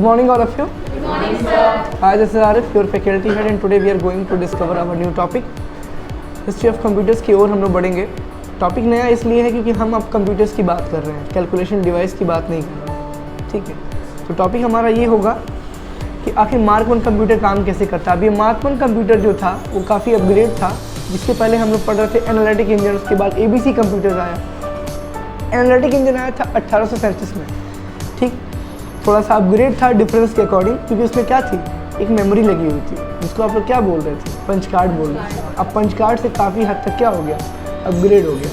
Good morning all of you. Good morning, sir. Hi, this is Arif, your faculty head, and today we are going to discover our new topic. History of computers की ओर हम लोग बढ़ेंगे. Topic नया इसलिए है क्योंकि हम अब कंप्यूटर्स की बात कर रहे हैं, कैलकुलेशन डिवाइस की बात नहीं कर रहे हैं. ठीक है, तो टॉपिक हमारा ये होगा कि आखिर मार्क वन कंप्यूटर काम कैसे करता है. अभी मार्क वन कंप्यूटर जो था वो काफ़ी अपग्रेड था. जिसके पहले हम लोग पढ़ रहे थे एनालिटिक इंजन, उसके बाद ABC कंप्यूटर आया. एनालिटिक इंजन आया था 1837 में. ठीक, थोड़ा सा अपग्रेड था डिफरेंस के अकॉर्डिंग, क्योंकि उसमें क्या थी, एक मेमोरी लगी हुई थी जिसको आप लोग क्या बोल रहे थे, पंच कार्ड बोल रहे थे. अब पंच कार्ड से काफ़ी हद तक क्या हो गया, अपग्रेड हो गया.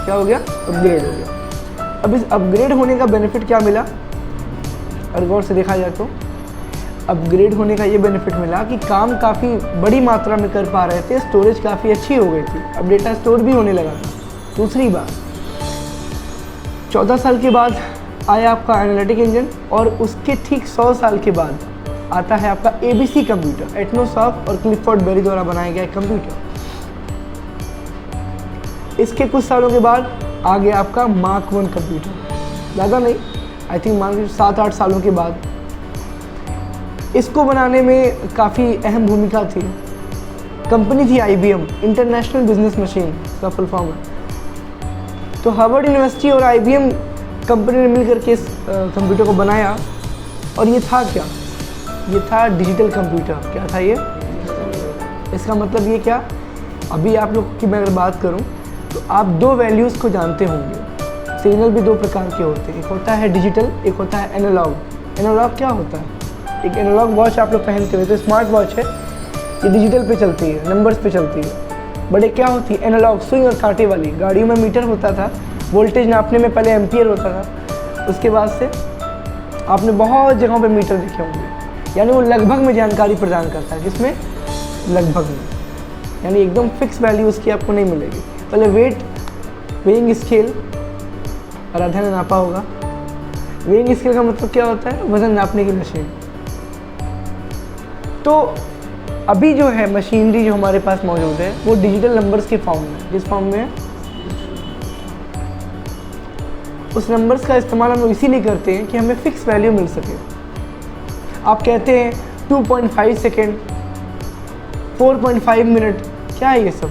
क्या हो गया, अपग्रेड हो गया. अब इस अपग्रेड होने का बेनिफिट क्या मिला, और गौर से देखा जाए तो अपग्रेड होने का ये बेनिफिट मिला कि काम काफ़ी बड़ी मात्रा में कर पा रहे थे, स्टोरेज काफ़ी अच्छी हो गई थी, अब डेटा स्टोर भी होने लगा था. दूसरी बात, 14 साल के बाद आया आपका एनालिटिक इंजन, और उसके ठीक 100 साल के बाद आता है आपका ABC कंप्यूटर, एटनोसॉफ्ट और क्लिफोर्ड बेरी द्वारा बनाया गया कंप्यूटर. इसके कुछ सालों के बाद आ गया आपका मार्क वन कंप्यूटर. ज़्यादा नहीं, आई थिंक मान लीजिए 7-8 सालों के बाद. इसको बनाने में काफ़ी अहम भूमिका थी. कंपनी थी IBM, इंटरनेशनल बिजनेस मशीन का फुल फॉर्म है. तो हार्वर्ड यूनिवर्सिटी और IBM कंपनी ने मिलकर के इस कंप्यूटर को बनाया. और ये था क्या, ये था डिजिटल कंप्यूटर. क्या था ये, इसका मतलब ये क्या, अभी आप लोग की मैं अगर बात करूं तो आप दो वैल्यूज़ को जानते होंगे. सिग्नल भी दो प्रकार के होते हैं, एक होता है डिजिटल, एक होता है एनालॉग. एनालॉग क्या होता है, एक एनालॉग वॉच आप लोग पहनते हुए, तो स्मार्ट वॉच है, ये डिजिटल पे चलती है, नंबर्स पे चलती है. बट एक क्या होती है, एनालॉग, सुई और कांटे वाली. गाड़ियों में मीटर होता था, वोल्टेज नापने में पहले एम्पियर होता था, उसके बाद से आपने बहुत जगहों पे मीटर देखे होंगे. यानी वो लगभग में जानकारी प्रदान करता है. किसमें, लगभग में, यानी एकदम फिक्स वैल्यू उसकी आपको नहीं मिलेगी. पहले वेइंग स्केल, आराध्या ने नापा होगा. वेइंग स्केल का मतलब क्या होता है, वजन नापने की मशीन. तो अभी जो है मशीनरी जो हमारे पास मौजूद है वो डिजिटल नंबर्स के फॉर्म में, जिस फॉर्म में है, उस नंबर्स का इस्तेमाल हम लोग इसीलिए करते हैं कि हमें फिक्स वैल्यू मिल सके. आप कहते हैं 2.5 सेकेंड, 4.5 मिनट, क्या है ये सब,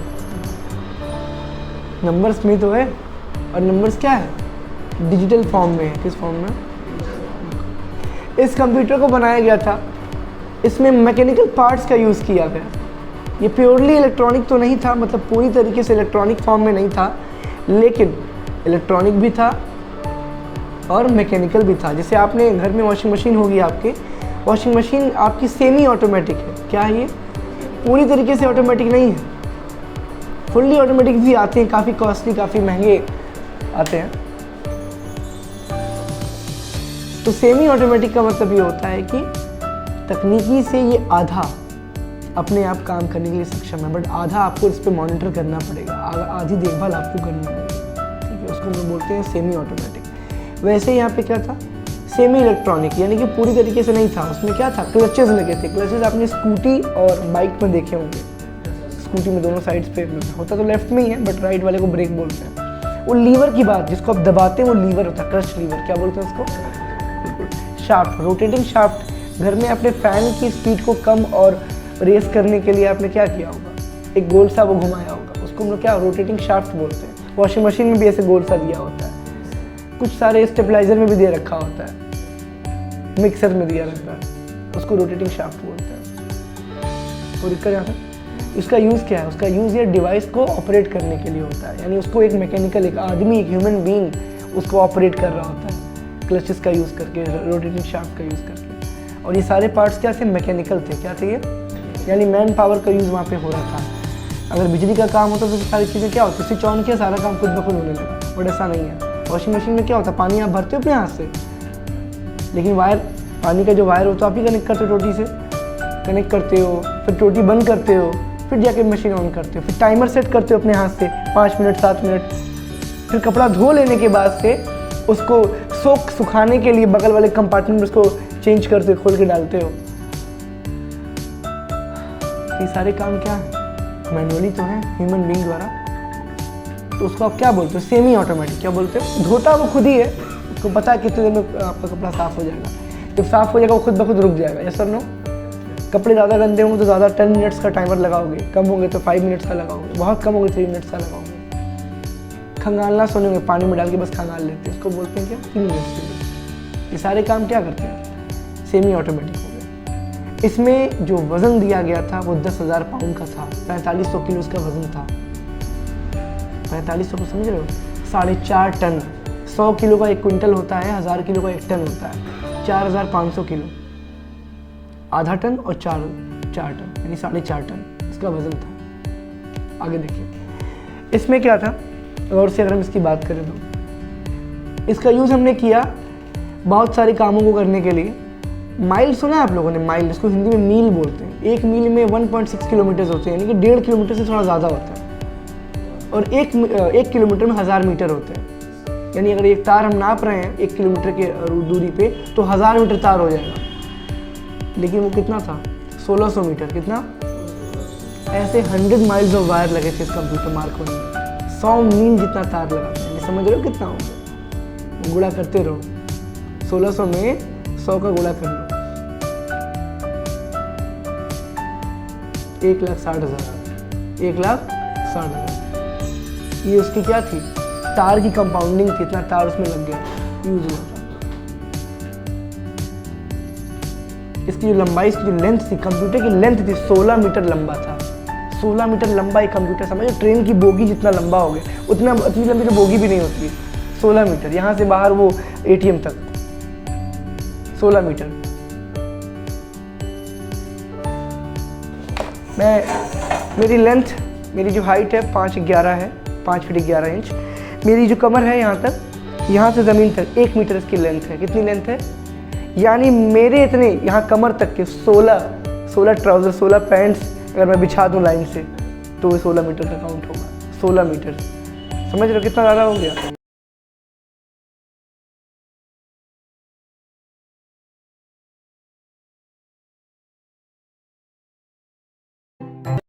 नंबर्स में तो है. और नंबर्स क्या है, डिजिटल फॉर्म में है. किस फॉर्म में, इस कंप्यूटर को बनाया गया था, इसमें मैकेनिकल पार्ट्स का यूज़ किया गया. ये प्योरली इलेक्ट्रॉनिक तो नहीं था, मतलब पूरी तरीके से इलेक्ट्रॉनिक फॉर्म में नहीं था, लेकिन इलेक्ट्रॉनिक भी था और मैकेनिकल भी था. जैसे आपने घर में वॉशिंग मशीन होगी, आपकी वॉशिंग मशीन आपकी सेमी ऑटोमेटिक है. क्या है ये, पूरी तरीके से ऑटोमेटिक नहीं है. फुल्ली ऑटोमेटिक भी आते हैं, काफ़ी कॉस्टली, काफ़ी महंगे आते हैं. तो सेमी ऑटोमेटिक का मतलब ये होता है कि तकनीकी से ये आधा अपने आप काम करने के लिए सक्षम है, बट आधा आपको इस पर मॉनिटर करना पड़ेगा, आधी देखभाल आपको करनी पड़ेगी. ठीक है, उसको हम बोलते हैं सेमी ऑटोमेटिक. वैसे यहाँ पे क्या था, सेमी इलेक्ट्रॉनिक, यानी कि पूरी तरीके से नहीं था. उसमें क्या था, क्लचेस लगे थे. क्लचेस आपने स्कूटी और बाइक में देखे होंगे. स्कूटी में दोनों साइड्स पे होता तो लेफ्ट में ही है, बट राइट वाले को ब्रेक बोलते हैं. वो लीवर की बात, जिसको आप दबाते हैं वो लीवर होता है, क्रश लीवर. क्या बोलते हैं उसको, बिल्कुल शाफ्ट, रोटेटिंग शाफ्ट. घर में अपने फ़ैन की स्पीड को कम और रेस करने के लिए आपने क्या किया होगा, एक गोल सा वो घुमाया होगा, उसको हम लोग क्या, रोटेटिंग शाफ्ट बोलते हैं. वॉशिंग मशीन में भी ऐसे गोल सा दिया होता है. कुछ सारे स्टेबलाइजर में भी दे रखा होता है, मिक्सर में दिया रहता है, उसको रोटेटिंग शाफ्ट बोलते हैं. और इसका यहाँ इसका यूज़ क्या है, उसका यूज़ ये डिवाइस को ऑपरेट करने के लिए होता है. यानी उसको एक मैकेनिकल, एक आदमी, एक ह्यूमन बीइंग उसको ऑपरेट कर रहा होता है, क्लचेस का यूज़ करके, रोटेटिंग शाफ्ट का यूज़ करके. और ये सारे पार्ट्स क्या थे, मैकेनिकल थे. क्या थे ये, यानी मैन पावर का यूज़ वहाँ पे हो रहा था. अगर बिजली का काम होता तो सारी चीज़ें क्या होती, स्विच ऑन किया, सारा काम खुद ब खुद होने लगा. बट ऐसा नहीं है. वॉशिंग मशीन में क्या होता, पानी आप भरते हो अपने हाथ से, लेकिन वायर, पानी का जो वायर हो तो आप ही कनेक्ट करते हो, टोटी से कनेक्ट करते हो, फिर टोटी बंद करते हो, फिर जाके मशीन ऑन करते हो, फिर टाइमर सेट करते हो अपने हाथ से 5 मिनट 7 मिनट. फिर कपड़ा धो लेने के बाद से उसको सुखाने के लिए बगल वाले कंपार्टमेंट में उसको चेंज करते, खोल के डालते हो. ये सारे काम क्या है, मैनुअली तो है, ह्यूमन बीइंग द्वारा. तो उसको आप क्या बोलते हो, सेमी ऑटोमेटिक. क्या बोलते हो, धोता वो खुद ही है, उसको पता है कितने देर में आपका कपड़ा साफ हो जाएगा. जब साफ़ हो जाएगा वो खुद ब खुद रुक जाएगा। यस और नो? कपड़े ज़्यादा गंदे होंगे तो ज़्यादा 10 मिनट्स का टाइमर लगाओगे, कम होंगे तो 5 मिनट्स का लगाओगे, बहुत कम होंगे 3 मिनट्स का लगाओगे। खंगालना सोने में पानी में डाल के बस खंगाल लेते हैं, उसको बोलते हैं क्या? 3 मिनट्स के लिए। ये सारे काम क्या करते हैं? सेमी ऑटोमेटिक हो गए। इसमें जो वज़न दिया गया था वो 10,000 पाउंड का था, 4500 किलो उसका वज़न था। 4500 को समझ रहे हो? 4.5 टन। 100 किलो का 1 क्विंटल होता है, 1000 किलो का 1 टन होता है। 4500 किलो, आधा टन और 4 टन यानी 4.5 टन इसका वज़न था। आगे देखिए इसमें क्या था, और से अगर हम इसकी बात करें तो इसका यूज़ हमने किया बहुत सारे कामों को करने के लिए। माइल सुना है आप लोगों ने? माइल, इसको हिंदी में मील बोलते हैं। एक मील में 1.6 किलोमीटर होते हैं, यानी कि 1.5 किलोमीटर से थोड़ा ज़्यादा होता है। और एक किलोमीटर में 1000 मीटर होते हैं, यानी अगर एक तार हम नाप रहे हैं 1 किलोमीटर के दूरी पे तो 1000 मीटर तार हो जाएगा। लेकिन वो कितना था? 1600 मीटर। कितना? ऐसे 100 माइल्स ऑफ वायर लगे थे इस कंप्यूटर मार्कोनी में। 100 मील जितना तार लगा था। समझ रहे हो कितना होगा? गुणा करते रहो, 1600 में 100 का गुणा कर लो, 1,60,000। 1,60,000 ये उसकी क्या थी? तार की कंपाउंडिंग थी। इतना तार उसमें लग गया, यूज हुआ था। इसकी जो लंबाई, इसकी जो लेंथ थी, कंप्यूटर की लेंथ थी 16 मीटर लंबा था। 16 मीटर लंबा एक कंप्यूटर, समझो ट्रेन की बोगी जितना लंबा हो गया, उतनी लंबी तो बोगी भी नहीं होती है। 16 मीटर, यहाँ से बाहर वो ATM तक 16 मीटर। मेरी लेंथ, मेरी जो हाइट है 5'11" है, 5 फीट 11 इंच। मेरी जो कमर है यहाँ तक, यहाँ से ज़मीन तक 1 मीटर इसकी लेंथ है। कितनी लेंथ है? यानी मेरे इतने यहाँ कमर तक के 16 ट्राउज़र, 16 पैंट्स अगर मैं बिछा दूँ लाइन से तो वो 16 मीटर का काउंट होगा। 16 मीटर, समझ रहे हो कितना ज़्यादा हो गया?